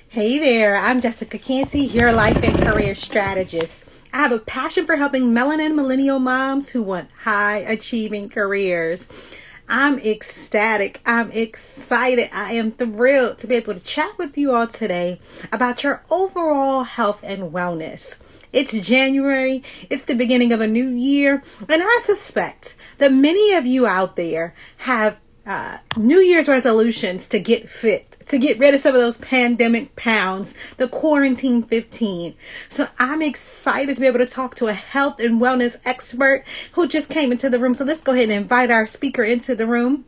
Hey there, I'm Jessica Canty, your life and career strategist. I have a passion for helping melanin millennial moms who want high achieving careers. I'm ecstatic. I'm excited. I am thrilled to be able to chat with you all today about your overall health and wellness. It's January, it's the beginning of a new year, and I suspect that many of you out there have New Year's resolutions to get fit, to get rid of some of those pandemic pounds, the quarantine 15. So I'm excited to be able to talk to a health and wellness expert who just came into the room. So let's go ahead and invite our speaker into the room.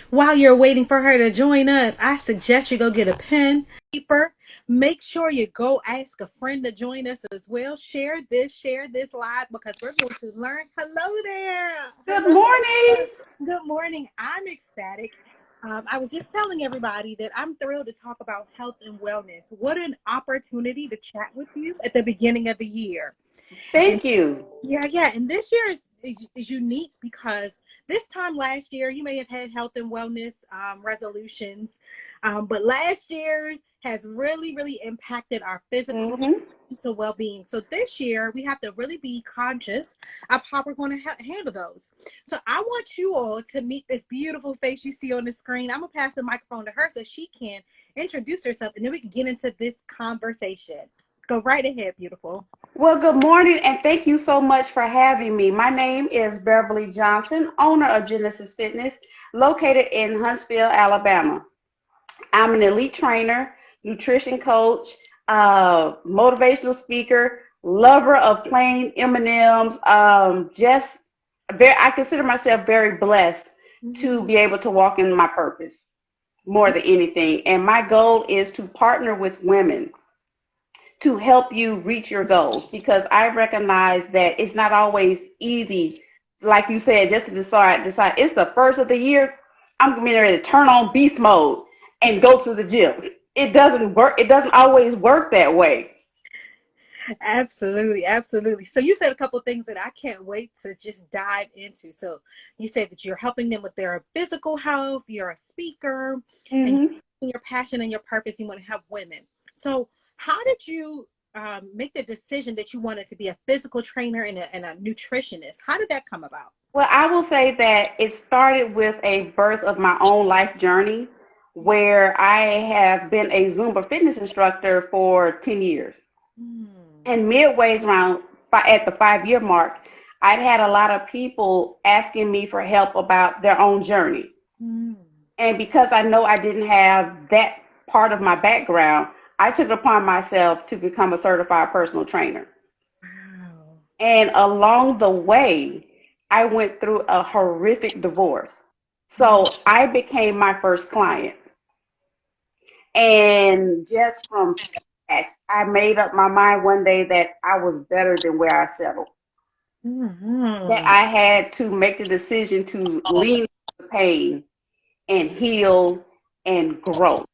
While you're waiting for her to join us, I suggest you go get a pen, paper. Make sure you go ask a friend to join us as well. Share this live because we're going to learn. Hello there. Good Hello there. morning. Good morning. I'm ecstatic. I was just telling everybody that I'm thrilled to talk about health and wellness. What an opportunity to chat with you at the beginning of the year. And Thank you. yeah. And this year is unique because this time last year, you may have had health and wellness resolutions, but last year's has really impacted our physical hmm mental well-being. So this year, we have to really be conscious of how we're going to handle those. So I want you all to meet this beautiful face you see on the screen. I'm going to pass the microphone to her so she can introduce herself, and then we can get into this conversation. Go right ahead, beautiful. Well, good morning, and thank you so much for having me. My name is Beverly Johnson, owner of Genesys Fitness, located in Huntsville, Alabama. I'm an elite trainer, nutrition coach, motivational speaker, lover of plain M&Ms. Just very, I consider myself very blessed to Mhm. be able to walk in my purpose more than anything. And my goal is to partner with women to help you reach your goals because I recognize that it's not always easy, like you said, just to decide it's the first of the year. I'm gonna be ready to turn on beast mode and go to the gym. It doesn't work. It doesn't always work that way. Absolutely. So you said a couple of things that I can't wait to just dive into. So you said that you're helping them with their physical health, you're a speaker, and hmm your passion and your purpose, you want to help women. So how did you make the decision that you wanted to be a physical trainer and a nutritionist? How did that come about? Well, I will say that it started with a birth of my own life journey where I have been a Zumba fitness instructor for 10 years. Hmm. And midways around at the 5 year mark, I'd had a lot of people asking me for help about their own journey. Hmm. And because I know I didn't have that part of my background, I took it upon myself to become a certified personal trainer. Wow. And along the way, I went through a horrific divorce. Hmm. So I became my first client. And just from scratch, I made up my mind one day that I was better than where I settled. That Hmm. I had to make the decision to lean into the pain and heal and grow.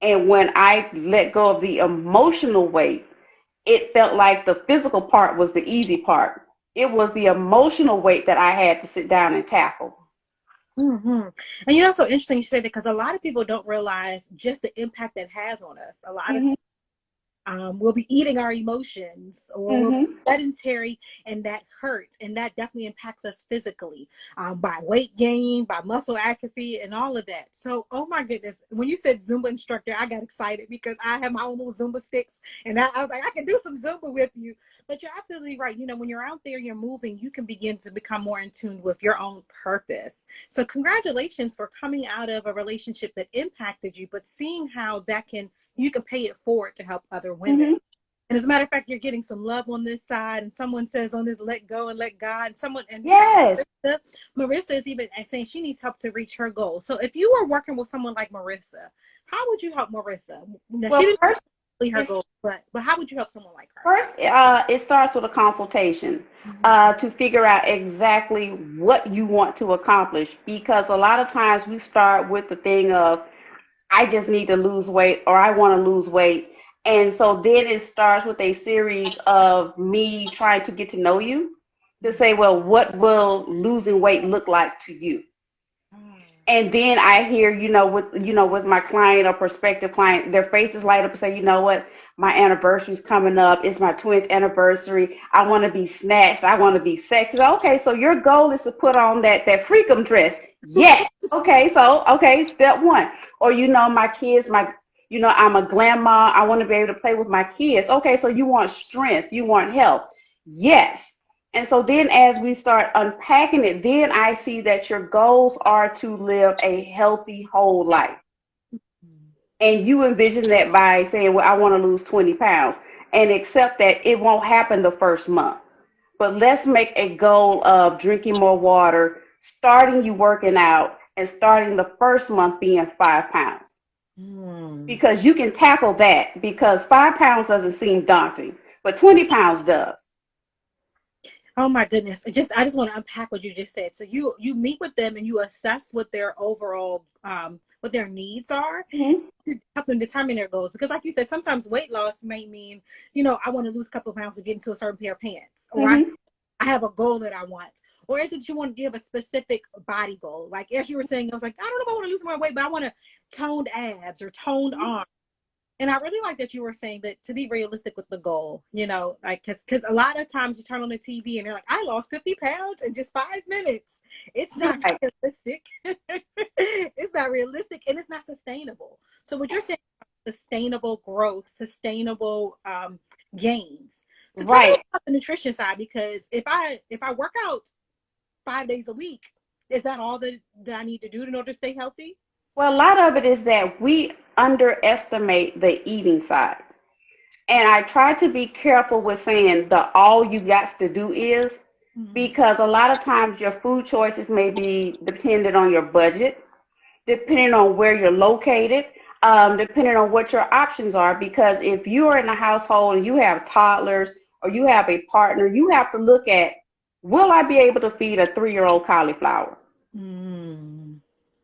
And when I let go of the emotional weight, it felt like the physical part was the easy part. It was the emotional weight that I had to sit down and tackle. Hmm. And you know, so interesting you say that because a lot of people don't realize just the impact that has on us. A lot of hmm we'll be eating our emotions or we'll be hmm sedentary and that hurts and that definitely impacts us physically by weight gain, by muscle atrophy and all of that. So oh my goodness, when you said Zumba instructor, I got excited because I have my own little Zumba sticks and I was like, I can do some Zumba with you. But you're absolutely right. You know, when you're out there, you're moving, you can begin to become more in tune with your own purpose. So congratulations for coming out of a relationship that impacted you, but seeing how that can you can pay it forward to help other women. hmm And as a matter of fact, you're getting some love on this side, and someone says on this, let go and let God. And someone, and who is Yes. Marissa is even saying she needs help to reach her goal. So if you were working with someone like Marissa, how would you help Marissa? Now she Well, didn't first, complete her it's goal, but how would you help someone like her? First, it starts with a consultation to figure out exactly what you want to accomplish. Because a lot of times we start with the thing of, I just need to lose weight or I want to lose weight. And so then it starts with a series of me trying to get to know you to say, well, what will losing weight look like to you? And then I hear, with my client or prospective client, their faces light up and say, you know what, my anniversary's coming up. It's my 20th anniversary. I want to be snatched. I want to be sexy. Okay, so your goal is to put on that freakum dress. Yes. Okay, step one. Or my kids, I'm a grandma. I want to be able to play with my kids. Okay, so you want strength, you want health. Yes. And so then as we start unpacking it, then I see that your goals are to live a healthy whole life. And you envision that by saying, well, I want to lose 20 pounds, and accept that it won't happen the first month. But let's make a goal of drinking more water, starting you working out, and starting the first month being 5 pounds. Because you can tackle that, because 5 pounds doesn't seem daunting, but 20 pounds does. Oh my goodness. I just want to unpack what you just said. So you meet with them and you assess what their overall, what their needs are, to help them determine their goals. Because like you said, sometimes weight loss may mean, I want to lose a couple of pounds to get into a certain pair of pants, or I have a goal that I want. Or is it you want to give a specific body goal? Like as you were saying, I was like, I don't know if I want to lose more weight, but I want to toned abs or toned arms. And I really like that you were saying that to be realistic with the goal, like, because a lot of times you turn on the TV and they're like, I lost 50 pounds in just 5 minutes. It's not realistic. It's not realistic, and it's not sustainable. So what you're saying, sustainable growth, sustainable gains. So tell me about the nutrition side, because if I work out 5 days a week, is that all that I need to do in order to stay healthy? Well, a lot of it is that we underestimate the eating side. And I try to be careful with saying the all you got to do is, because a lot of times your food choices may be dependent on your budget, depending on where you're located, depending on what your options are. Because if you are in a household and you have toddlers or you have a partner, you have to look at, will I be able to feed a 3-year-old cauliflower?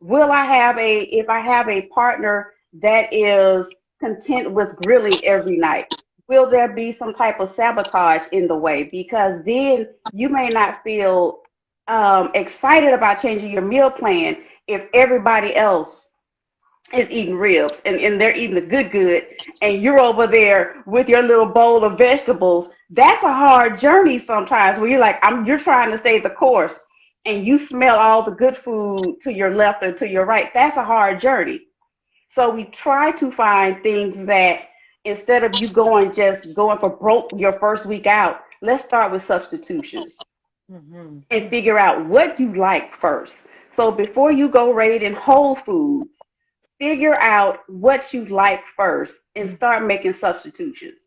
Will I have if I have a partner that is content with grilling every night, will there be some type of sabotage in the way? Because then you may not feel excited about changing your meal plan if everybody else is eating ribs and they're eating the good, and you're over there with your little bowl of vegetables. That's a hard journey sometimes, where you're like, you're trying to stay the course, and you smell all the good food to your left or to your right. That's a hard journey. So we try to find things that, instead of you going for broke your first week out, let's start with substitutions and figure out what you like first. So before you go raiding Whole Foods, figure out what you like first and start making substitutions.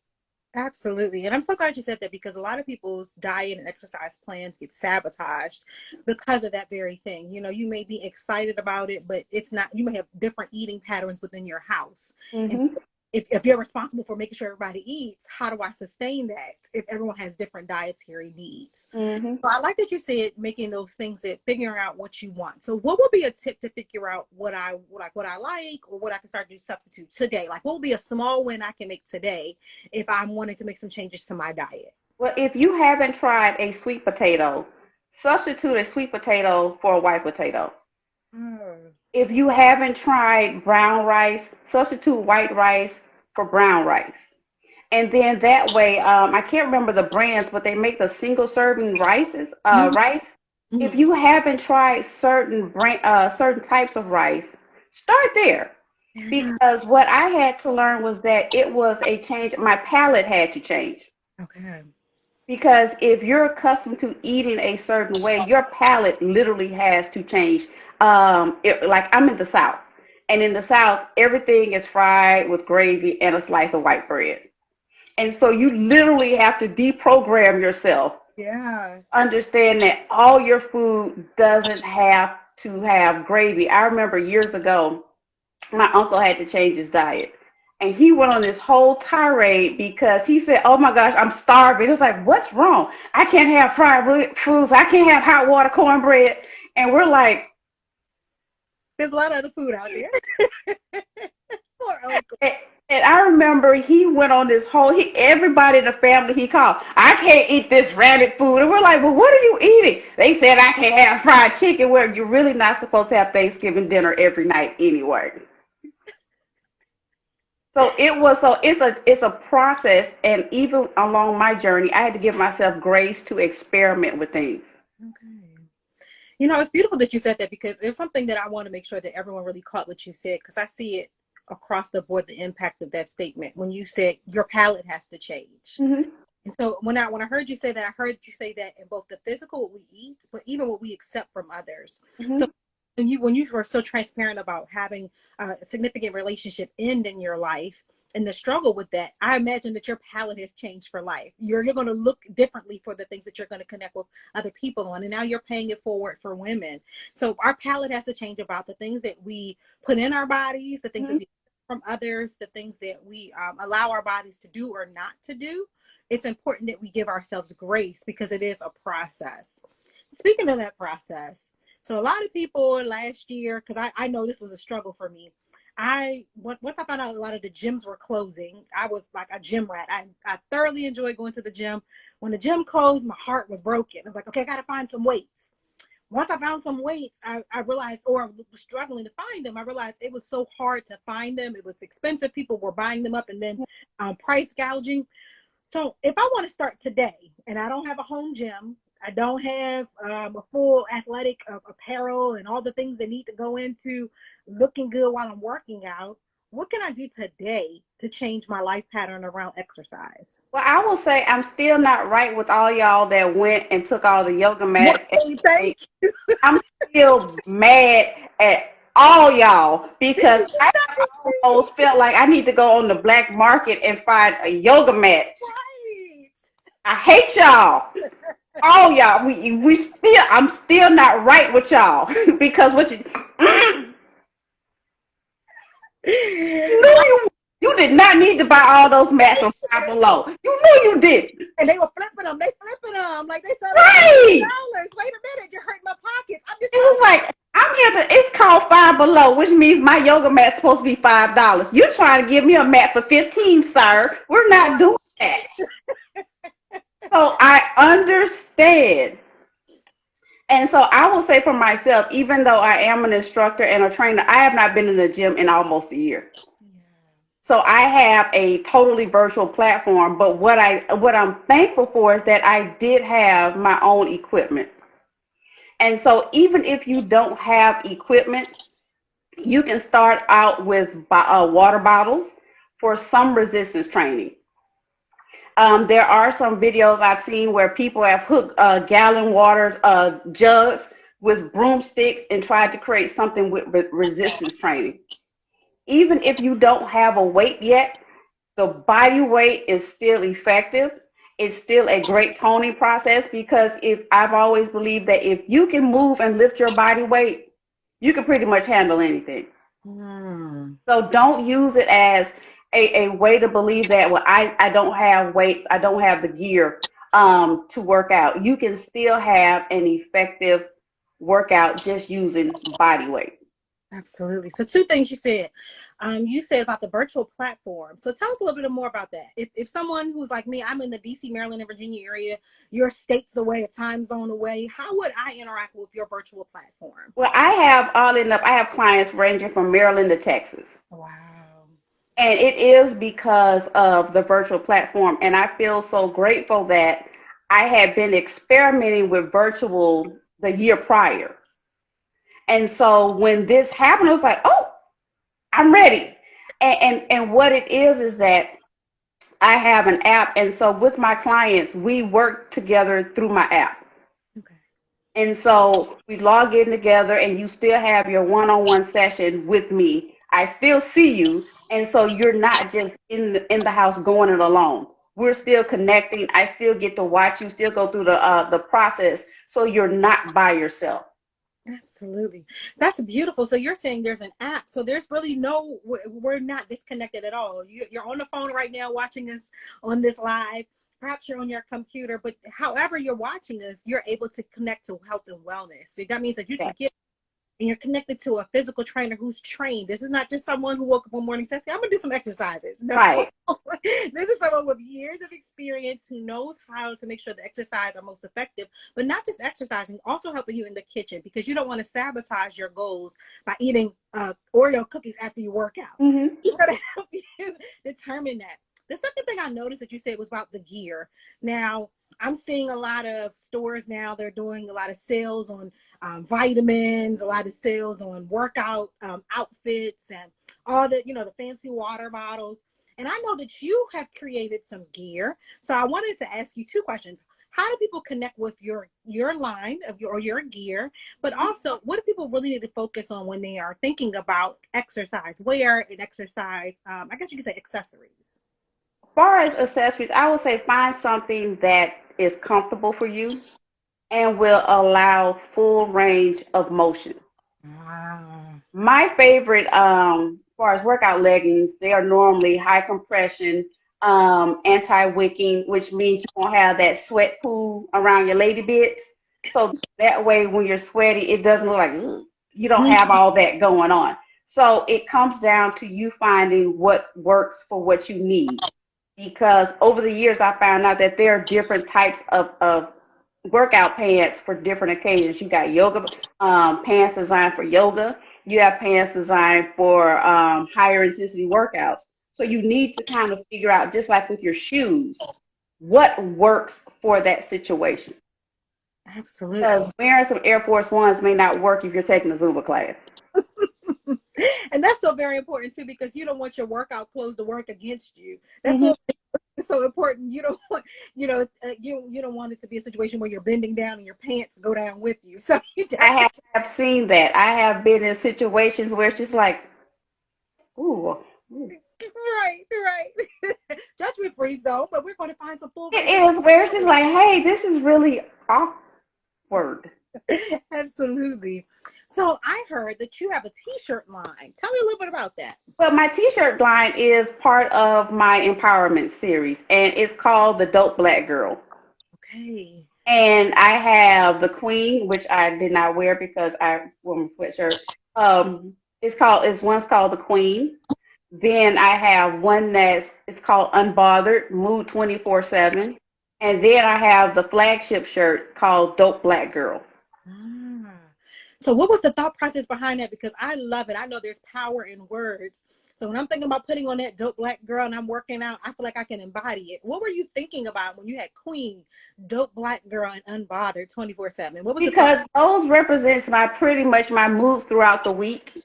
Absolutely. And I'm so glad you said that, because a lot of people's diet and exercise plans get sabotaged because of that very thing. You may be excited about it, but it's not, you may have different eating patterns within your house. And if you're responsible for making sure everybody eats, how do I sustain that if everyone has different dietary needs? So I like that you said making those things, that figuring out what you want. So what would be a tip to figure out what I like, or what I can start to substitute today? Like, what would be a small win I can make today if I'm wanting to make some changes to my diet? Well, if you haven't tried a sweet potato, substitute a sweet potato for a white potato. If you haven't tried brown rice, substitute white rice for brown rice. And then that way, I can't remember the brands, but they make the single serving rice. If you haven't tried certain types of rice, start there. Because what I had to learn was that it was a change. My palate had to change. Okay. Because if you're accustomed to eating a certain way, your palate literally has to change. Like, I'm in the South, and in the South, everything is fried with gravy and a slice of white bread. And so you literally have to deprogram yourself. Yeah. Understand that all your food doesn't have to have gravy. I remember years ago, my uncle had to change his diet. And he went on this whole tirade because he said, oh my gosh, I'm starving. It was like, what's wrong? I can't have fried foods. I can't have hot water cornbread. And we're like, there's a lot of other food out there. Poor uncle. And I remember remember he went on this whole, everybody in the family he called, I can't eat this rabbit food. And we're like, well, what are you eating? They said I can't have fried chicken, where you're really not supposed to have Thanksgiving dinner every night anyway. So it's a process, and even along my journey, I had to give myself grace to experiment with things. Okay. You know, it's beautiful that you said that, because there's something that I want to make sure that everyone really caught what you said, because I see it across the board, the impact of that statement when you said your palate has to change. Mm-hmm. And so when I heard you say that, I heard you say that in both the physical, what we eat, but even what we accept from others. Mm-hmm. So when you were so transparent about having a significant relationship end in your life and the struggle with that, I imagine that your palate has changed for life. You're going to look differently for the things that you're going to connect with other people on. And now you're paying it forward for women. So our palate has to change about the things that we put in our bodies, the things Mm-hmm. that we from others, the things that we allow our bodies to do or not to do. It's important that we give ourselves grace, because it is a process. Speaking of that process, so a lot of people last year, because I know this was a struggle for me. Once I found out a lot of the gyms were closing, I was like a gym rat. I thoroughly enjoyed going to the gym. When the gym closed, my heart was broken. I was like, okay, I got to find some weights. Once I found some weights, I realized, or I was struggling to find them, I realized it was so hard to find them. It was expensive. People were buying them up and then price gouging. So if I want to start today and I don't have a home gym, I don't have a full athletic apparel and all the things that need to go into looking good while I'm working out, what can I do today to change my life pattern around exercise? Well, I will say I'm still not right with all y'all that went and took all the yoga mats. Thank you. I'm still mad at all y'all, because I almost felt like I need to go on the black market and find a yoga mat. Right. I hate y'all. All y'all. I'm still not right with y'all because what you did not need to buy all those mats from Five Below. You knew you did. And they were flipping them. They flipping them like they said. Right. $100. Wait a minute, you're hurting my pockets. I'm just. It was like, I'm here to. It's called Five Below, which means my yoga mat's supposed to be $5. You're trying to give me a mat for $15, sir. We're not doing that. So I understand. And so I will say for myself, even though I am an instructor and a trainer, I have not been in the gym in almost a year. So I have a totally virtual platform, but what I'm thankful for is that I did have my own equipment. And so even if you don't have equipment, you can start out with water bottles for some resistance training. There are some videos I've seen where people have hooked gallon water jugs with broomsticks and tried to create something with resistance training. Even if you don't have a weight yet, the body weight is still effective. It's still a great toning process, because I've always believed that if you can move and lift your body weight, you can pretty much handle anything. So don't use it as a way to believe that, well, I don't have weights, I don't have the gear to work out. You can still have an effective workout just using body weight. Absolutely. So two things you said. You said about the virtual platform. So tell us a little bit more about that. If someone who's like me, I'm in the DC, Maryland, and Virginia area, you're states away, a time zone away, how would I interact with your virtual platform? Well, I have clients ranging from Maryland to Texas. Wow. And it is because of the virtual platform. And I feel so grateful that I had been experimenting with virtual the year prior. And so when this happened, I was like, oh, I'm ready. And what it is that I have an app. And so with my clients, we work together through my app. Okay. And so we log in together, and you still have your one-on-one session with me. I still see you. And so you're not just in the house going it alone. We're still connecting. I still get to watch you, still go through the process. So you're not by yourself. Absolutely. That's beautiful. So you're saying there's an app. So there's really we're not disconnected at all. You're on the phone right now watching us on this live. Perhaps you're on your computer, but however you're watching us, you're able to connect to health and wellness. So that means that you can get and you're connected to a physical trainer who's trained. This is not just someone who woke up one morning and said, I'm going to do some exercises. No, Right. This is someone with years of experience who knows how to make sure the exercise are most effective, but not just exercising, also helping you in the kitchen, because you don't want to sabotage your goals by eating Oreo cookies after you work out. Mm-hmm. It's going to help you determine that. The second thing I noticed that you said was about the gear. Now, I'm seeing a lot of stores now, they're doing a lot of sales on vitamins, a lot of sales on workout outfits, and all the, the fancy water bottles. And I know that you have created some gear. So I wanted to ask you two questions. How do people connect with your line of your gear? But also, what do people really need to focus on when they are thinking about exercise wear and exercise, I guess you could say accessories? As far as accessories, I would say find something that is comfortable for you and will allow full range of motion. Wow. My favorite, as far as workout leggings, they are normally high compression, anti-wicking, which means you won't have that sweat pool around your lady bits. So that way, when you're sweaty, it doesn't look like ugh, you don't have all that going on. So it comes down to you finding what works for what you need. Because over the years, I found out that there are different types of workout pants for different occasions. You got yoga pants designed for yoga. You have pants designed for higher intensity workouts. So you need to kind of figure out, just like with your shoes, what works for that situation. Absolutely. Because wearing some Air Force Ones may not work if you're taking a Zumba class. And that's so very important too, because you don't want your workout clothes to work against you. That's so important. You don't want, you don't want it to be a situation where you're bending down and your pants go down with you. So I have seen that. I have been in situations where it's just like, ooh. Right. Judgment free zone, but we're going to find some full. It is where it's just like, hey, this is really awkward. Absolutely. So I heard that you have a t-shirt line. Tell me a little bit about that. Well, my t-shirt line is part of my empowerment series, and it's called the Dope Black Girl. Okay. And I have the Queen, which I did not wear because I wore my sweatshirt. One's called the Queen. Then I have one it's called Unbothered, Mood 24/7. And then I have the flagship shirt called Dope Black Girl. So what was the thought process behind that? Because I love it. I know there's power in words. So when I'm thinking about putting on that Dope Black Girl and I'm working out, I feel like I can embody it. What were you thinking about when you had Queen, Dope Black Girl, and Unbothered 24/7? What was because those represents pretty much my moods throughout the week.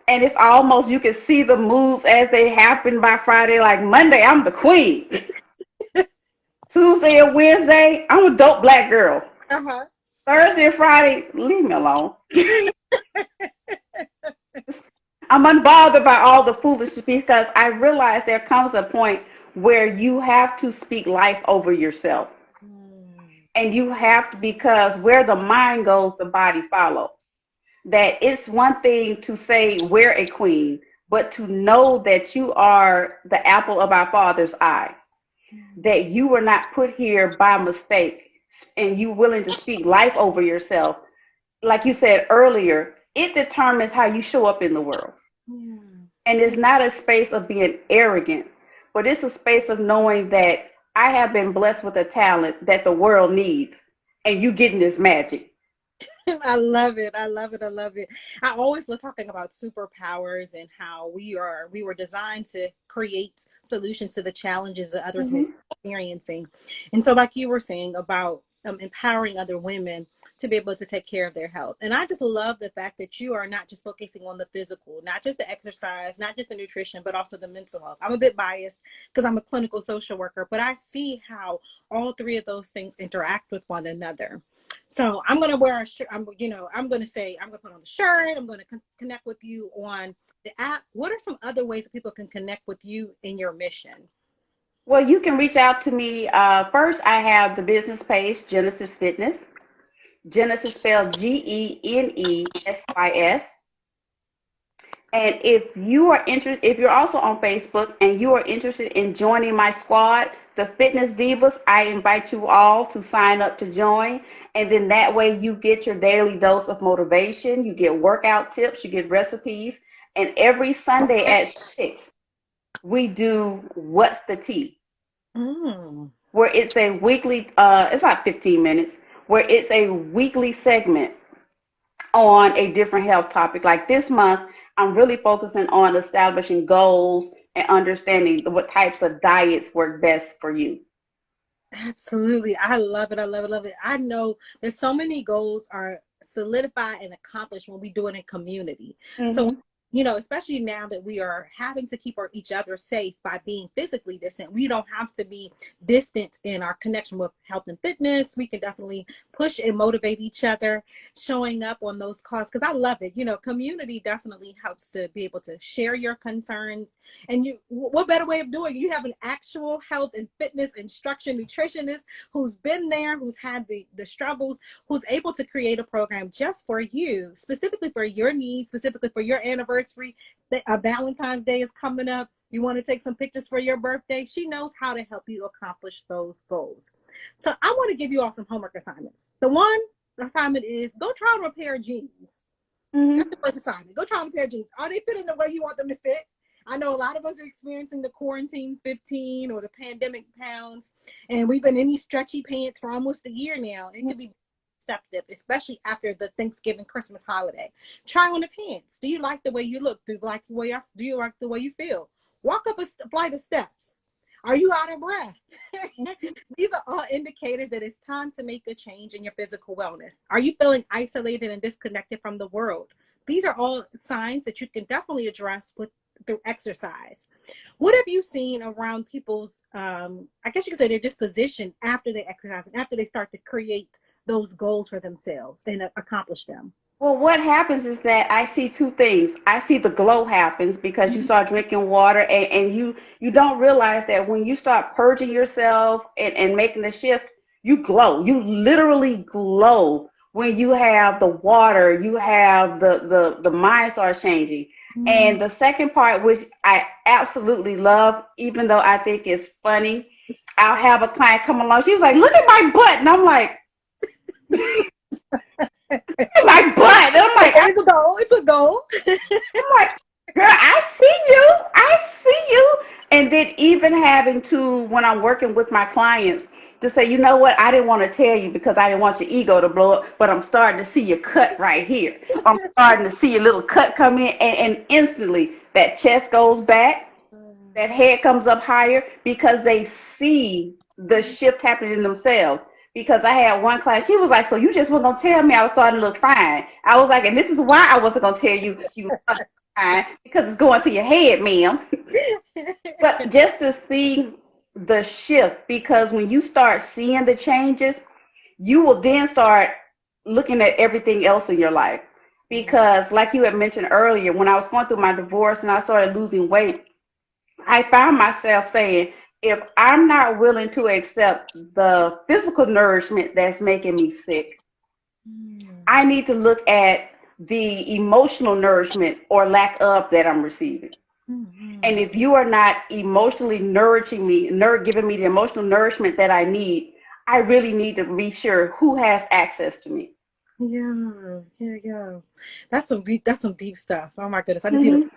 And it's almost, you can see the moods as they happen by Friday. Like Monday, I'm the Queen. Tuesday and Wednesday, I'm a Dope Black Girl. Uh-huh. Thursday and Friday, leave me alone. I'm unbothered by all the foolishness because I realize there comes a point where you have to speak life over yourself. And you have to, because where the mind goes, the body follows. That it's one thing to say we're a queen, but to know that you are the apple of our Father's eye. That you were not put here by mistake, and you willing to speak life over yourself. Like you said earlier, it determines how you show up in the world. Yeah. And it's not a space of being arrogant, but it's a space of knowing that I have been blessed with a talent that the world needs, and you getting this magic. I love it. I always love talking about superpowers and how we were designed to create solutions to the challenges that others may be experiencing. And so like you were saying about empowering other women to be able to take care of their health. And I just love the fact that you are not just focusing on the physical, not just the exercise, not just the nutrition, but also the mental health. I'm a bit biased because I'm a clinical social worker, but I see how all three of those things interact with one another. So I'm going to wear a shirt. I'm going to put on the shirt. I'm going to connect with you on the app. What are some other ways that people can connect with you in your mission? Well, you can reach out to me. First, I have the business page, Genesys Fitness. Genesys spelled Genesys. And if you're also on Facebook and you are interested in joining my squad, The Fitness Divas, I invite you all to sign up to join. And then that way you get your daily dose of motivation, you get workout tips, you get recipes. And every Sunday at 6, we do What's the Tea? Where it's a weekly, it's about 15 minutes, where it's a weekly segment on a different health topic. Like this month, I'm really focusing on establishing goals and understanding what types of diets work best for you. Absolutely. I love it. I love it. Love it. I know that so many goals are solidified and accomplished when we do it in community. So, especially now that we are having to keep each other safe by being physically distant, we don't have to be distant in our connection with health and fitness. We can definitely push and motivate each other, showing up on those calls. Because I love it. Community definitely helps to be able to share your concerns. And what better way of doing it? You have an actual health and fitness instructor, nutritionist who's been there, who's had the struggles, who's able to create a program just for you, specifically for your needs, specifically for your anniversary. Valentine's Day is coming up. You want to take some pictures for your birthday. She knows how to help you accomplish those goals. So I want to give you all some homework assignments. The one assignment is go try on a pair of jeans. That's the first assignment. Go try on a pair of jeans. Are they fitting the way you want them to fit? I know a lot of us are experiencing the quarantine 15 or the pandemic pounds, and we've been in these stretchy pants for almost a year now. It could be deceptive, especially after the Thanksgiving Christmas holiday. Try on the pants. Do you like the way you look? Do you like the way you feel? Walk up a flight of steps. Are you out of breath? These are all indicators that it's time to make a change in your physical wellness. Are you feeling isolated and disconnected from the world? These are all signs that you can definitely address through exercise. What have you seen around people's, I guess you could say their disposition after they exercise and after they start to create those goals for themselves and accomplish them? Well, what happens is that I see two things. I see the glow happens because you start drinking water, and you don't realize that when you start purging yourself and making the shift, you glow. You literally glow when you have the water, you have the mind starts changing. And the second part, which I absolutely love, even though I think it's funny, I'll have a client come along. She was like, look at my butt. And I'm like, my butt. And I'm like, it's a goal. I'm like, girl, I see you. And then even having to, when I'm working with my clients, to say, you know what, I didn't want to tell you because I didn't want your ego to blow up, but I'm starting to see your cut right here. I'm starting to see a little cut come in, and instantly that chest goes back, that head comes up higher because they see the shift happening in themselves. Because I had one client, she was like, so you just weren't going to tell me I was starting to look fine. I was like, and this is why I wasn't going to tell you you were fine, because it's going to your head, ma'am. But just to see the shift, because when you start seeing the changes, you will then start looking at everything else in your life. Because like you had mentioned earlier, when I was going through my divorce and I started losing weight, I found myself saying, if I'm not willing to accept the physical nourishment that's making me sick, I need to look at the emotional nourishment or lack of that I'm receiving. And if you are not emotionally nourishing me, giving me the emotional nourishment that I need, I really need to be sure who has access to me. Yeah. That's some deep stuff. Oh my goodness. I just see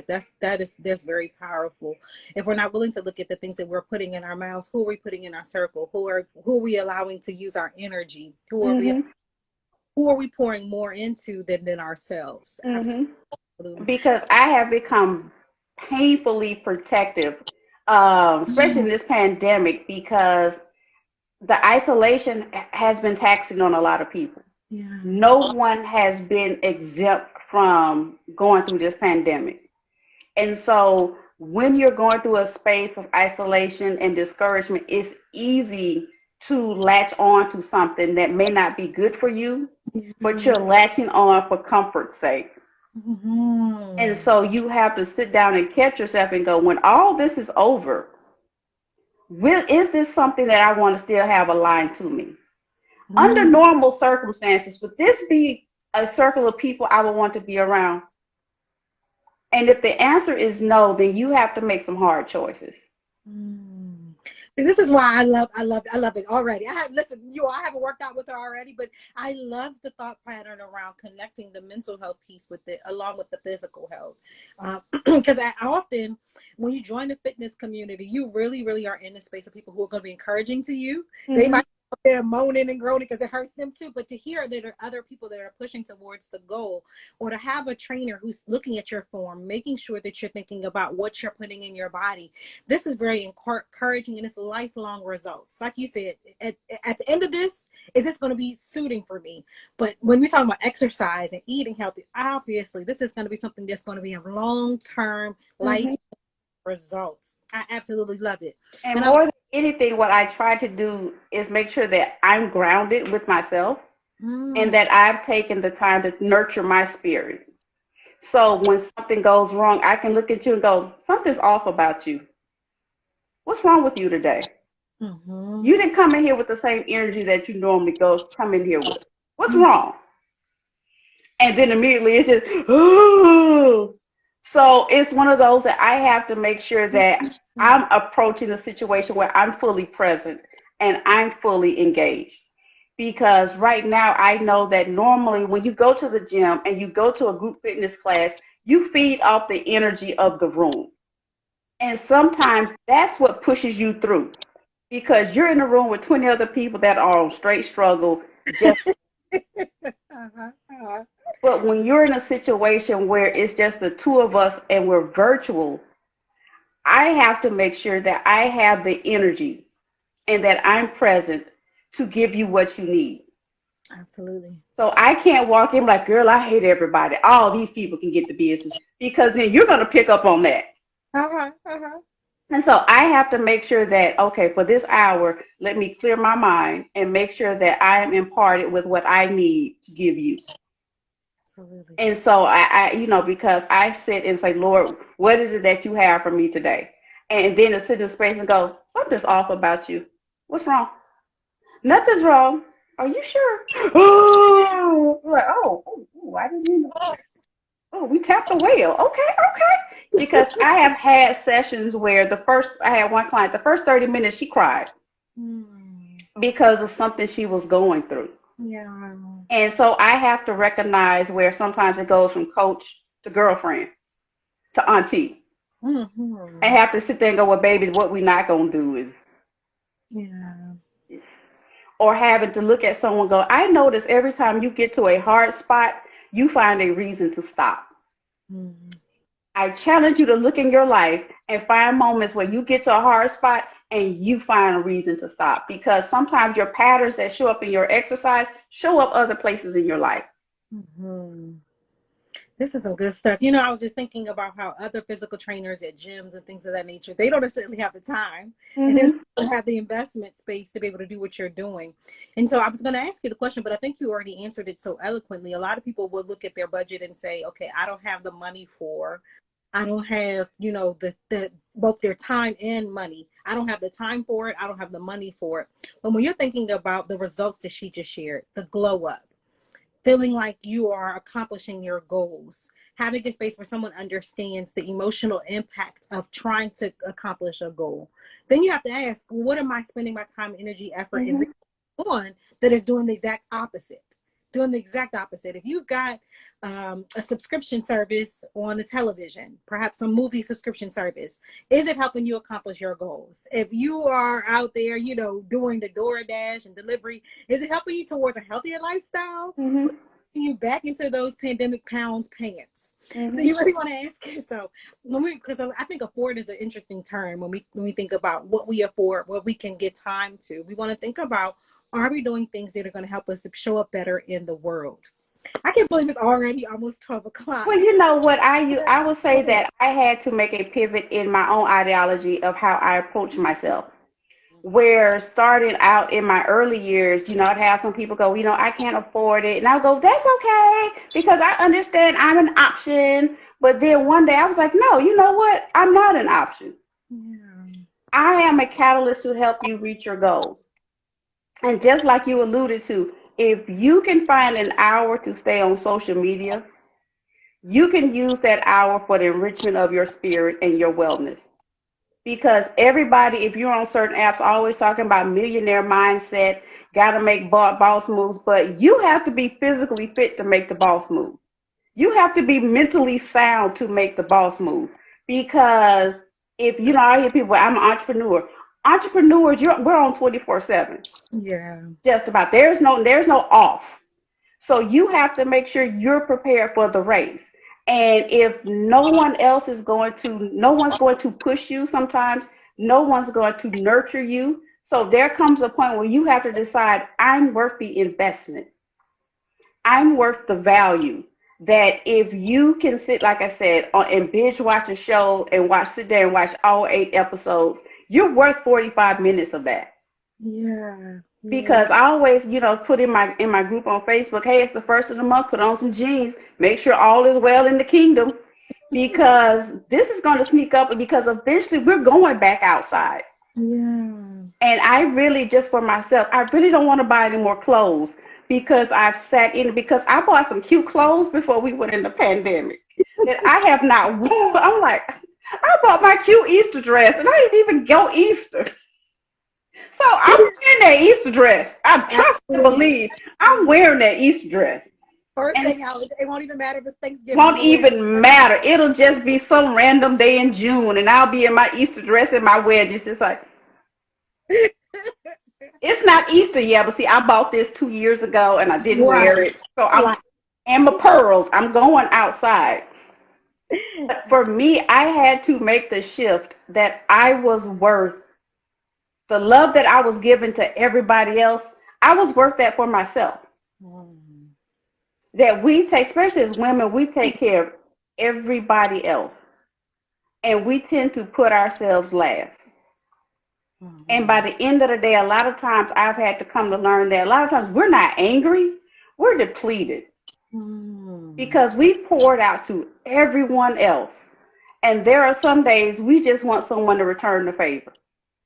that's very powerful. If we're not willing to look at the things that we're putting in our mouths, who are we putting in our circle? Who are we allowing to use our energy? Who are we pouring more into than ourselves? Absolutely. Because I have become painfully protective, especially in this pandemic, because the isolation has been taxing on a lot of people. No one has been exempt from going through this pandemic. And so when you're going through a space of isolation and discouragement, it's easy to latch on to something that may not be good for you, but you're latching on for comfort's sake. And so you have to sit down and catch yourself and go, when all this is over, is this something that I want to still have aligned to me? Under normal circumstances, would this be a circle of people I would want to be around? And if the answer is no, then you have to make some hard choices. This is why I love it already. I haven't worked out with her already, but I love the thought pattern around connecting the mental health piece with it, along with the physical health. Because I often, when you join the fitness community, you really, really are in the space of people who are going to be encouraging to you. They might be up there moaning and groaning because it hurts them too, but to hear that there are other people that are pushing towards the goal, or to have a trainer who's looking at your form, making sure that you're thinking about what you're putting in your body, this is very encouraging, and it's lifelong results. Like you said, at the end of this, is this going to be suiting for me? But when we're talking about exercise and eating healthy, obviously this is going to be something that's going to be a long-term life results. I absolutely love it. And more than anything, what I try to do is make sure that I'm grounded with myself and that I've taken the time to nurture my spirit. So when something goes wrong, I can look at you and go, something's off about you. What's wrong with you today? You didn't come in here with the same energy that you normally come in here with. What's wrong? And then immediately it's just, oh. So it's one of those that I have to make sure that I'm approaching the situation where I'm fully present and I'm fully engaged. Because right now I know that normally when you go to the gym and you go to a group fitness class, you feed off the energy of the room. And sometimes that's what pushes you through, because you're in a room with 20 other people that are on straight struggle. But when you're in a situation where it's just the two of us and we're virtual, I have to make sure that I have the energy and that I'm present to give you what you need. Absolutely. So I can't walk in like, girl, I hate everybody. All these people can get the business, because then you're going to pick up on that. And so I have to make sure that, okay, for this hour, let me clear my mind and make sure that I am imparted with what I need to give you. Absolutely. And so I because I sit and say, Lord, what is it that you have for me today? And then to sit in space and go, something's off about you. What's wrong? Nothing's wrong. Are you sure? Oh, like, I didn't know. Oh, we tapped the whale. Okay. Because I have had sessions where I had one client, the first 30 minutes she cried because of something she was going through. Yeah. And so I have to recognize where sometimes it goes from coach to girlfriend to auntie. I have to sit there and go, well, baby, what we're not going to do is. Yeah. Or having to look at someone go, I notice every time you get to a hard spot, you find a reason to stop. I challenge you to look in your life and find moments where you get to a hard spot and you find a reason to stop, because sometimes your patterns that show up in your exercise show up other places in your life. This is some good stuff. I was just thinking about how other physical trainers at gyms and things of that nature, they don't necessarily have the time and they don't have the investment space to be able to do what you're doing. And so I was going to ask you the question, but I think you already answered it so eloquently. A lot of people will look at their budget and say, okay, I don't have the money I don't have, the both their time and money. I don't have the time for it. I don't have the money for it. But when you're thinking about the results that she just shared, the glow up, feeling like you are accomplishing your goals, having a space where someone understands the emotional impact of trying to accomplish a goal, then you have to ask, what am I spending my time, energy, effort, and on that is doing the exact opposite? If you've got a subscription service on the television, perhaps some movie subscription service, is it helping you accomplish your goals? If you are out there, doing the DoorDash and delivery, is it helping you towards a healthier lifestyle? You back into those pandemic pounds pants. So you really want to ask yourself, because I think afford is an interesting term when we think about what we afford, what we can get time to. We want to think about, are we doing things that are going to help us to show up better in the world? I can't believe it's already almost 12 o'clock. Well, you know what, I would say that I had to make a pivot in my own ideology of how I approach myself. Where starting out in my early years, I'd have some people go, I can't afford it. And I'll go, that's okay, because I understand I'm an option. But then one day I was like, no, you know what? I'm not an option. I am a catalyst to help you reach your goals. And just like you alluded to, if you can find an hour to stay on social media, you can use that hour for the enrichment of your spirit and your wellness. because everybody, if you're on certain apps, always talking about millionaire mindset, got to make boss moves, but you have to be physically fit to make the boss move. You have to be mentally sound to make the boss move. Because if you know, I hear people, I'm an entrepreneur. Entrepreneurs, we're on 24/7. Yeah. Just about. There's no off. So you have to make sure you're prepared for the race. And if no one's going to push you sometimes, no one's going to nurture you. So there comes a point where you have to decide, I'm worth the investment. I'm worth the value. That if you can sit, like I said, and binge watch a show and sit there and watch all 8 episodes, you're worth 45 minutes of that. Yeah. Because I always, put in my group on Facebook, hey, it's the first of the month, put on some jeans, make sure all is well in the kingdom, because this is going to sneak up, because eventually we're going back outside. Yeah. And I really, just for myself, I really don't want to buy any more clothes, because because I bought some cute clothes before we went in the pandemic that I have not worn. I'm like, I bought my cute Easter dress and I didn't even go Easter. So I'm wearing that Easter dress. I trust and believe I'm wearing that Easter dress. First And thing out, it won't even matter if it's Thanksgiving. won't even matter. It'll just be some random day in June, and I'll be in my Easter dress and my wedges. It's like, it's not Easter yet, but see, I bought this 2 years ago and I didn't wear it. So and my pearls, I'm going outside. But for me, I had to make the shift that I was worth the love that I was given to everybody else. I was worth that for myself. That we take, especially as women, we take care of everybody else. And we tend to put ourselves last. And by the end of the day, a lot of times I've had to come to learn that a lot of times we're not angry, we're depleted. Because we poured out to everyone else. And there are some days we just want someone to return the favor.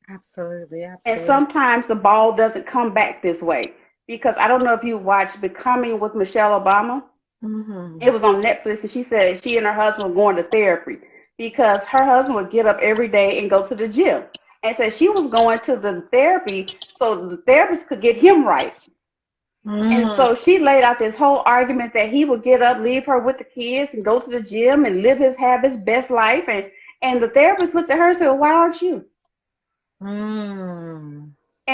Absolutely. And sometimes the ball doesn't come back this way. Because I don't know if you watched Becoming with Michelle Obama. It was on Netflix, and she said she and her husband were going to therapy because her husband would get up every day and go to the gym. And said she was going to the therapy so the therapist could get him right. And so she laid out this whole argument that he would get up, leave her with the kids, and go to the gym and have his best life. And the therapist looked at her and said, well, why aren't you? And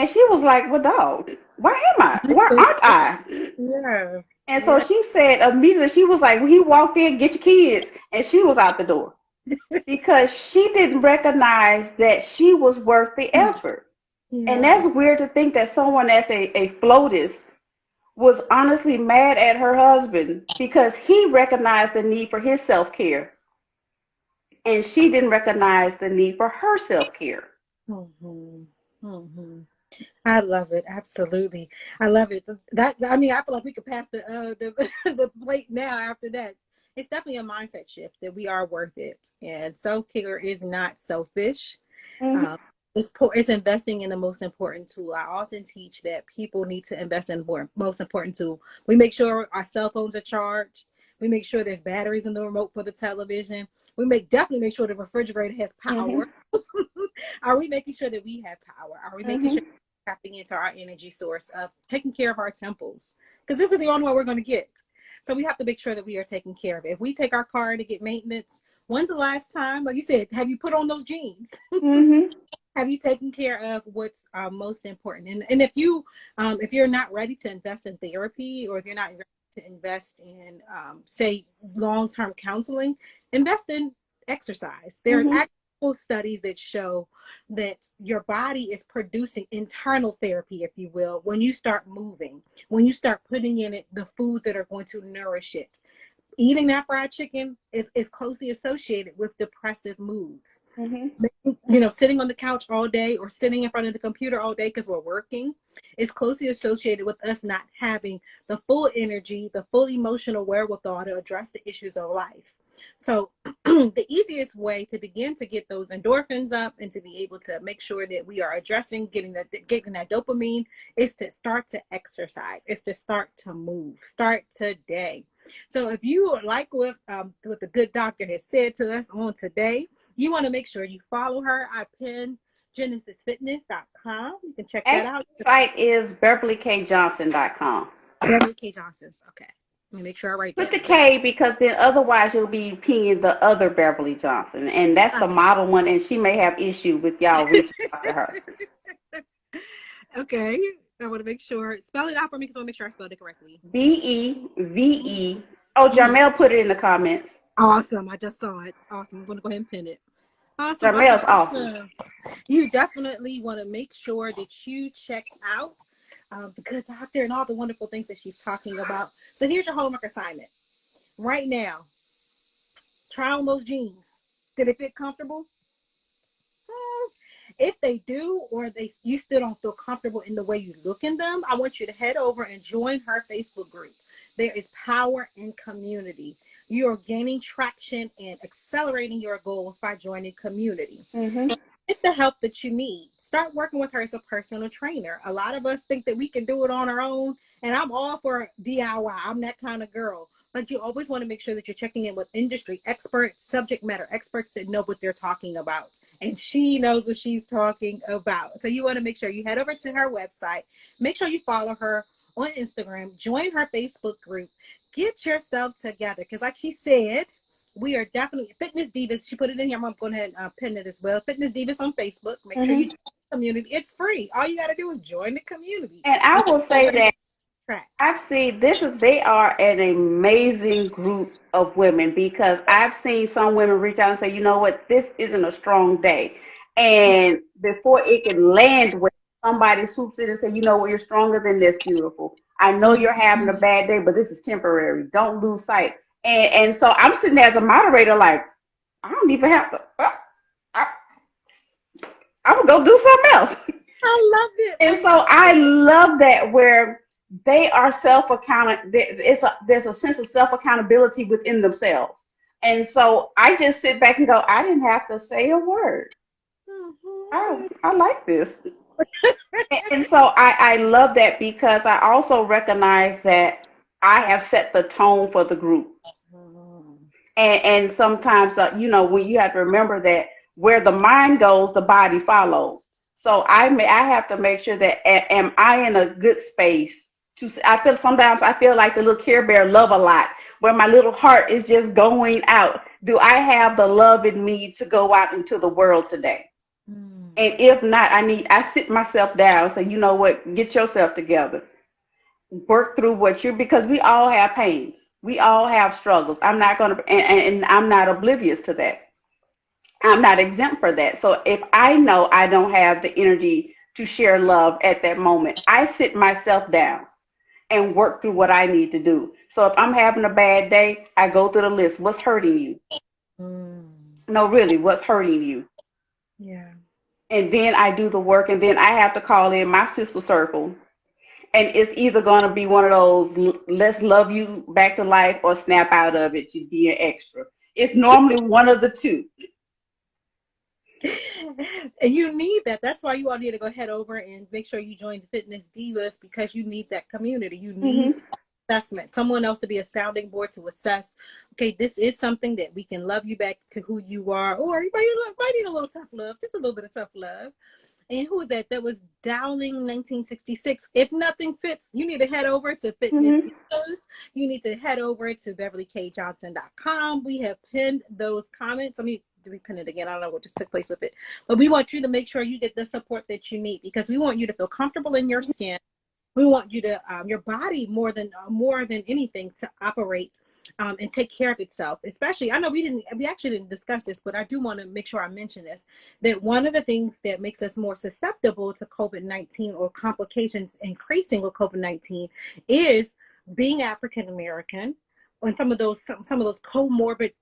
she was like, well, dog, where am I? Where aren't I? Yeah. And so she said immediately, she was like, well, he walked in, get your kids. And she was out the door because she didn't recognize that she was worth the effort. Yeah. And that's weird to think that someone that's a FLOTUS was honestly mad at her husband because he recognized the need for his self-care. And she didn't recognize the need for her self-care. I love it. Absolutely. I love it. I feel like we could pass the plate now after that. It's definitely a mindset shift that we are worth it. And self-care is not selfish. It's investing in the most important tool. I often teach that people need to invest in the most important tool. We make sure our cell phones are charged. We make sure there's batteries in the remote for the television. We definitely make sure the refrigerator has power. Are we making sure that we have power? Are we making sure we're tapping into our energy source of taking care of our temples? Because this is the only one we're going to get. So we have to make sure that we are taking care of it. If we take our car to get maintenance, when's the last time, like you said, have you put on those jeans? Have you taken care of what's most important? And if you're not ready to invest in therapy, or if you're not ready to invest in, say, long-term counseling, invest in exercise. There's actual studies that show that your body is producing internal therapy, if you will, when you start moving, when you start putting in it the foods that are going to nourish it. Eating that fried chicken is closely associated with depressive moods. Sitting on the couch all day or sitting in front of the computer all day because we're working is closely associated with us not having the full energy, the full emotional wherewithal to address the issues of life. So the easiest way to begin to get those endorphins up and to be able to make sure that we are addressing getting that dopamine is to start to exercise. It's to start to move. Start today. So if you like what the good doctor has said to us on today, you want to make sure you follow her. I pinned GenesysFitness.com. You can check that out. Actually, the site is BeverlyKJohnson.com. Beverly K. Johnson's. Okay. Let me make sure I write Put that the down. K because then otherwise you'll be pinging the other Beverly Johnson. And that's the model one, and she may have issue with y'all reaching out to her. Okay. I want to make sure. Spell it out for me because I want to make sure I spelled it correctly. Beve. Oh, Jarmel put it in the comments. Awesome. I just saw it. Awesome. I'm going to go ahead and pin it. Awesome. Jarmel's Awesome. You definitely want to make sure that you check out the good doctor and all the wonderful things that she's talking about. So here's your homework assignment. Right now, try on those jeans. Did it fit comfortable? If they do, or you still don't feel comfortable in the way you look in them, I want you to head over and join her Facebook group. There is power in community. You're gaining traction and accelerating your goals by joining community. Get the help that you need. Start working with her as a personal trainer. A lot of us think that we can do it on our own, and I'm all for DIY. I'm that kind of girl. But you always want to make sure that you're checking in with industry experts, subject matter experts that know what they're talking about. And she knows what she's talking about. So you want to make sure you head over to her website. Make sure you follow her on Instagram. Join her Facebook group. Get yourself together. Because like she said, we are definitely Fitness Divas. She put it in here. I'm going to go ahead and pin it as well. Fitness Divas on Facebook. Make sure you join the community. It's free. All you got to do is join the community. And I will say that I've seen they are an amazing group of women, because I've seen some women reach out and say, you know what, this isn't a strong day. And before it can land, where somebody swoops in and say, you know what, you're stronger than this, beautiful. I know you're having a bad day, but this is temporary. Don't lose sight. And so I'm sitting there as a moderator, like, I don't even have to. I'm gonna go do something else. I love it. And so I love that, where they are self-accountable. There's a sense of self-accountability within themselves. And so I just sit back and go, I didn't have to say a word. I like this. And so I love that, because I also recognize that I have set the tone for the group. And sometimes, when you have to remember that where the mind goes, the body follows. So I have to make sure that am I in a good space sometimes I feel like the little Care Bear love a lot, where my little heart is just going out. Do I have the love in me to go out into the world today? And if not, I sit myself down and say, you know what, get yourself together. Work through because we all have pains. We all have struggles. I'm not going to, and I'm not oblivious to that. I'm not exempt for that. So if I know I don't have the energy to share love at that moment, I sit myself down and work through what I need to do. So if I'm having a bad day, I go through the list. What's hurting you? No, really, what's hurting you? Yeah. And then I do the work, and then I have to call in my sister circle. And it's either going to be one of those, let's love you back to life, or snap out of it, you be an extra. It's normally one of the two. And you need that. That's why you all need to go head over and make sure you join the Fitness Divas, because you need that community. You need assessment, someone else to be a sounding board to assess, okay, this is something that we can love you back to who you are, or you might need a little tough love, just a little bit of tough love. And who was that? That was Dowling 1966. If nothing fits, you need to head over to Fitness Divas. You need to head over to BeverlyKJohnson.com. We have pinned those comments. Let me repin it again. I don't know what just took place with it. But we want you to make sure you get the support that you need, because we want you to feel comfortable in your skin. We want you to, your body more than anything, to operate and take care of itself. Especially, I know we actually didn't discuss this, but I do want to make sure I mention this, that one of the things that makes us more susceptible to COVID-19, or complications increasing with COVID-19, is being African American, and some of those comorbid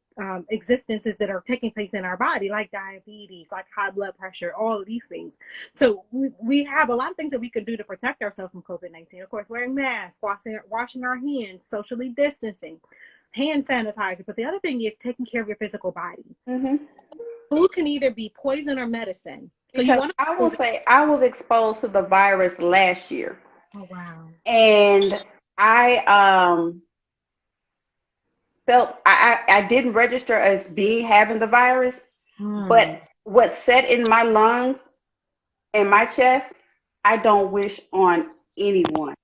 existences that are taking place in our body, like diabetes, like high blood pressure, all of these things. So we have a lot of things that we can do to protect ourselves from COVID-19. Of course, wearing masks, washing our hands, socially distancing, hand sanitizer. But the other thing is taking care of your physical body. Food can either be poison or medicine. So I will say, I was exposed to the virus last year. Oh, wow. And I felt I didn't register as having the virus, But what's set in my lungs and my chest, I don't wish on anyone,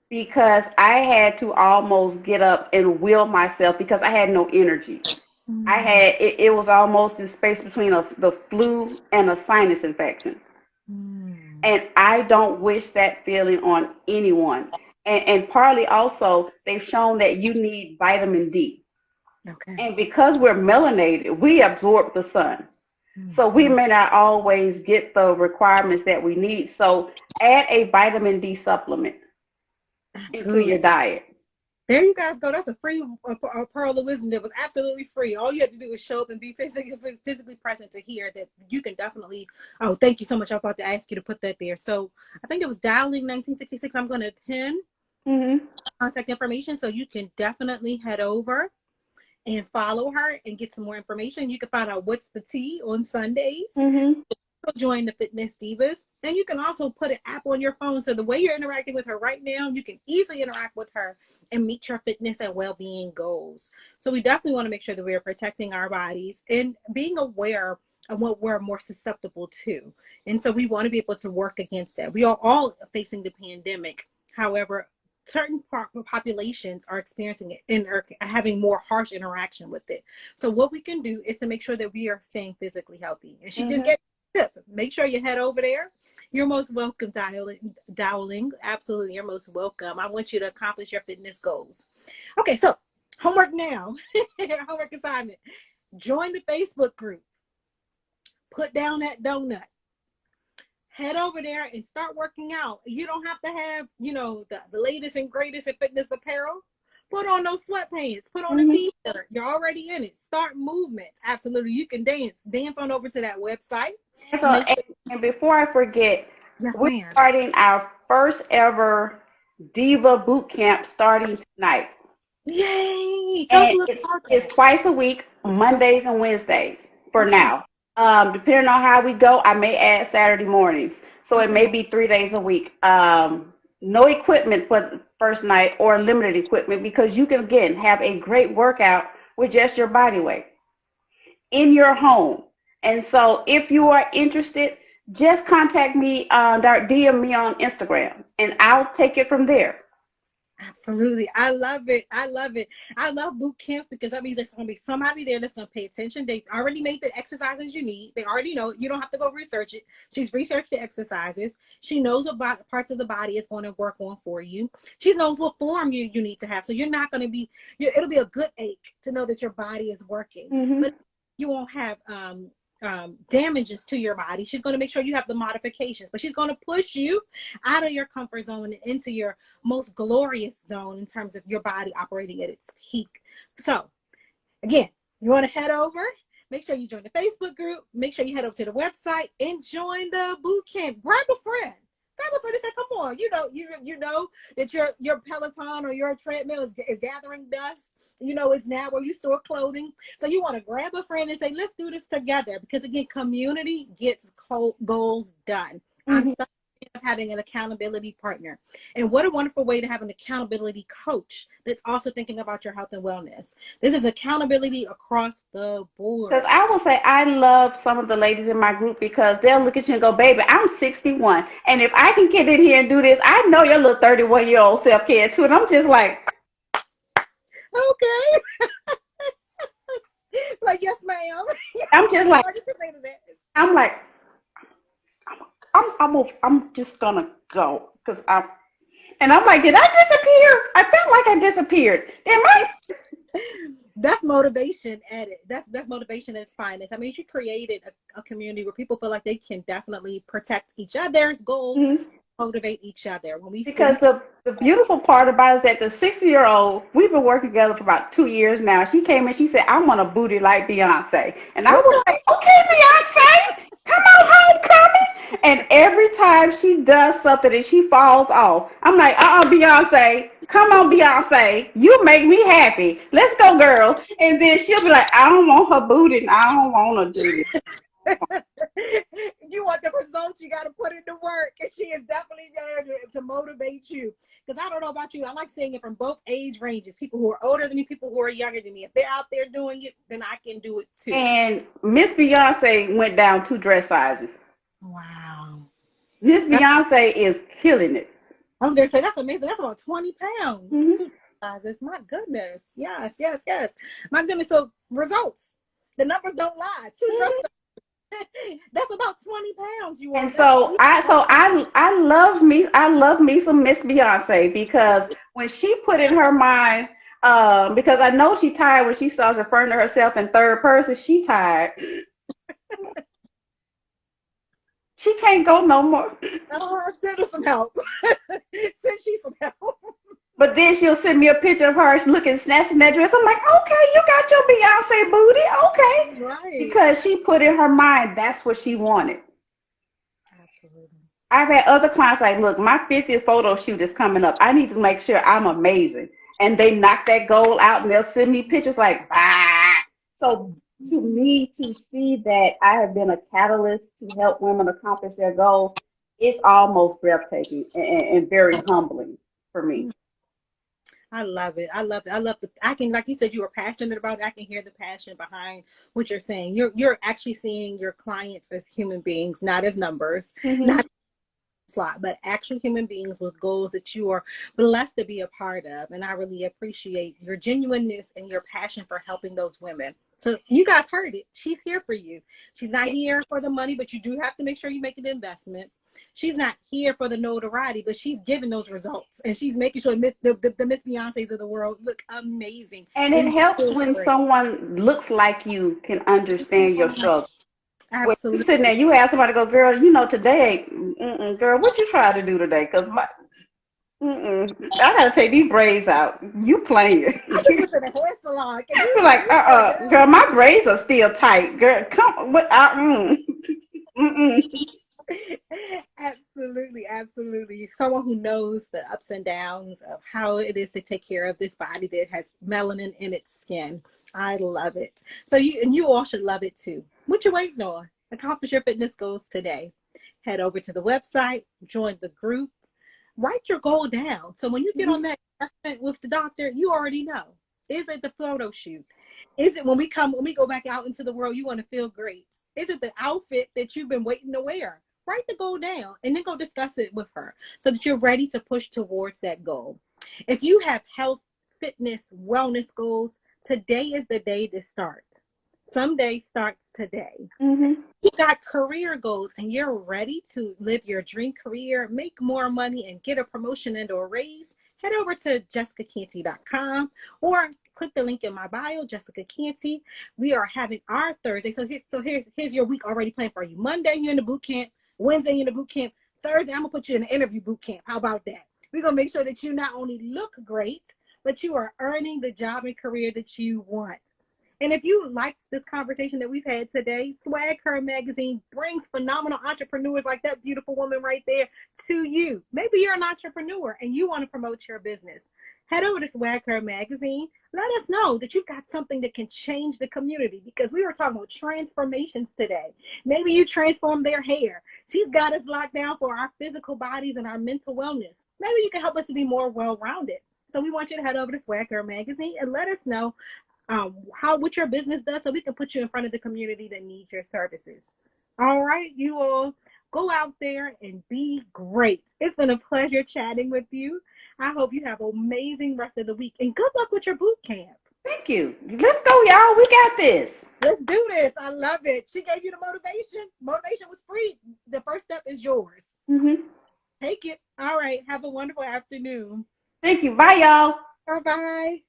because I had to almost get up and will myself because I had no energy. It was almost the space between the flu and a sinus infection. And I don't wish that feeling on anyone. And partly also, they've shown that you need vitamin D. Okay. And because we're melanated, we absorb the sun. So we may not always get the requirements that we need. So add a vitamin D supplement into your diet. There you guys go. That's a free pearl of wisdom that was absolutely free. All you have to do is show up and be physically present to hear that you can definitely. Oh, thank you so much. I was about to ask you to put that there. So I think it was dialing 1966. I'm going to pin contact information, so you can definitely head over and follow her and get some more information. You can find out what's the tea on Sundays. Join the Fitness Divas, and you can also put an app on your phone, so the way you're interacting with her right now, you can easily interact with her and meet your fitness and well-being goals. So we definitely want to make sure that we are protecting our bodies and being aware of what we're more susceptible to. And so we want to be able to work against that. We are all facing the pandemic. However, certain populations are experiencing it and are having more harsh interaction with it. So what we can do is to make sure that we are staying physically healthy. And she just gets tip. Make sure you head over there. You're most welcome, Dowling. Absolutely, you're most welcome. I want you to accomplish your fitness goals. Okay, so homework now. Homework assignment. Join the Facebook group. Put down that donut. Head over there and start working out. You don't have to have, the latest and greatest in fitness apparel. Put on those sweatpants. Put on a t-shirt. You're already in it. Start movement. Absolutely. You can dance. Dance on over to that website. So, and before I forget, we're starting our first ever Diva Boot Camp starting tonight. Yay! And it's twice a week, Mondays and Wednesdays for now. Depending on how we go, I may add Saturday mornings. So it may be 3 days a week. No equipment for the first night or limited equipment, because you can, again, have a great workout with just your body weight in your home. And so if you are interested, just contact me, DM me on Instagram, and I'll take it from there. Absolutely. I love it. I love it. I love boot camps because that means there's going to be somebody there that's going to pay attention. They already made the exercises you need. They already know. You don't have to go research it. She's researched the exercises. She knows what parts of the body is going to work on for you. She knows what form you need to have. So you're not going to be, it'll be a good ache to know that your body is working. But you won't have damages to your body. She's going to make sure you have the modifications, but she's going to push you out of your comfort zone and into your most glorious zone in terms of your body operating at its peak. So again, you want to head over, make sure you join the Facebook group, make sure you head over to the website and join the boot camp. Grab a friend and say, come on, you know that your Peloton or your treadmill is gathering dust. It's now where you store clothing. So you want to grab a friend and say, let's do this together. Because again, community gets goals done. I'm so of having an accountability partner. And what a wonderful way to have an accountability coach that's also thinking about your health and wellness. This is accountability across the board. Because I will say, I love some of the ladies in my group because they'll look at you and go, baby, I'm 61. And if I can get in here and do this, I know your little 31-year-old self can too. And I'm just like, okay. Like, yes, ma'am. I'm just like, I'm just gonna go because I'm like, did I disappear? I felt like I disappeared. Am I? That's motivation at it. That's motivation at its finest. I mean, she created a community where people feel like they can definitely protect each other's goals, motivate each other. Because the beautiful part about it is that the 60-year-old, we've been working together for about 2 years now. She came in, she said, I want a booty like Beyonce. And I was like, okay, Beyonce, come on, homecoming. And every time she does something and she falls off, I'm like, Beyonce, come on, Beyonce, you make me happy. Let's go, girl. And then she'll be like, I don't want her booty and I don't want to do it. You want the results results, you got to put in the work. And she is definitely there to motivate you. Because I don't know about you, I like seeing it from both age ranges. People who are older than me, people who are younger than me. If they're out there doing it, then I can do it too. And Miss Beyonce went down 2 dress sizes. Wow. Miss Beyonce is killing it. I was going to say, that's amazing. That's about 20 pounds. Mm-hmm. 2 sizes. My goodness. Yes. My goodness. So results. The numbers don't lie. 2 dress sizes. That's about 20 pounds. You And so I love me some Miss Beyonce, because when she put in her mind, because I know she tired when she starts referring to herself in third person. She tired. She can't go no more. Send her some help. Send she some help. But then she'll send me a picture of her looking, snatching that dress. I'm like, okay, you got your Beyonce booty. Okay. Right. Because she put in her mind that's what she wanted. Absolutely. I've had other clients like, look, my 50th photo shoot is coming up. I need to make sure I'm amazing. And they knock that goal out and they'll send me pictures like, bah. So to me, to see that I have been a catalyst to help women accomplish their goals, it's almost breathtaking and very humbling for me. I love it. I can, like you said, you were passionate about it. I can hear the passion behind what you're saying. You're actually seeing your clients as human beings, not as numbers, not slot, but actual human beings with goals that you are blessed to be a part of. And I really appreciate your genuineness and your passion for helping those women. So you guys heard it. She's here for you. She's not here for the money, but you do have to make sure you make an investment. She's not here for the notoriety, but she's giving those results, and she's making sure the Miss Beyoncés of the world look amazing. And it helps when someone looks like you can understand your struggle. Absolutely. When you're sitting there, you ask somebody, go, girl, you know, today, girl, what you try to do today? Because I got to take these braids out. You playing. I just went to the hair salon. You're like, girl, my braids are still tight. Girl, come, what, Absolutely. Someone who knows the ups and downs of how it is to take care of this body that has melanin in its skin. I love it. So you all should love it too. What you waiting on? Accomplish your fitness goals today. Head over to the website, join the group, write your goal down. So when you get on that assessment with the doctor, you already know. Is it the photo shoot? Is it when we go back out into the world, you want to feel great? Is it the outfit that you've been waiting to wear? Write the goal down and then go discuss it with her so that you're ready to push towards that goal. If you have health, fitness, wellness goals, today is the day to start. Someday starts today. You got career goals and you're ready to live your dream career, make more money, and get a promotion and or a raise. Head over to jessicacanty.com or click the link in my bio, Jessica Canty. We are having our Thursday. So here's your week already planned for you. Monday, you're in the boot camp. Wednesday, you're in the boot camp. Thursday, I'm going to put you in an interview boot camp. How about that? We're going to make sure that you not only look great, but you are earning the job and career that you want. And if you liked this conversation that we've had today, Swag Her Magazine brings phenomenal entrepreneurs like that beautiful woman right there to you. Maybe you're an entrepreneur and you want to promote your business. Head over to Swag Her Magazine. Let us know that you've got something that can change the community, because we were talking about transformations today. Maybe you transform their hair. She's got us locked down for our physical bodies and our mental wellness. Maybe you can help us to be more well-rounded. So we want you to head over to Swag Her Magazine and let us know what your business does, so we can put you in front of the community that needs your services. All right, you all go out there and be great. It's been a pleasure chatting with you. I hope you have an amazing rest of the week, and good luck with your boot camp. Thank you. Let's go, y'all. We got this. Let's do this. I love it. She gave you the motivation. Motivation was free. The first step is yours. Take it. All right. Have a wonderful afternoon. Thank you. Bye, y'all. Bye-bye.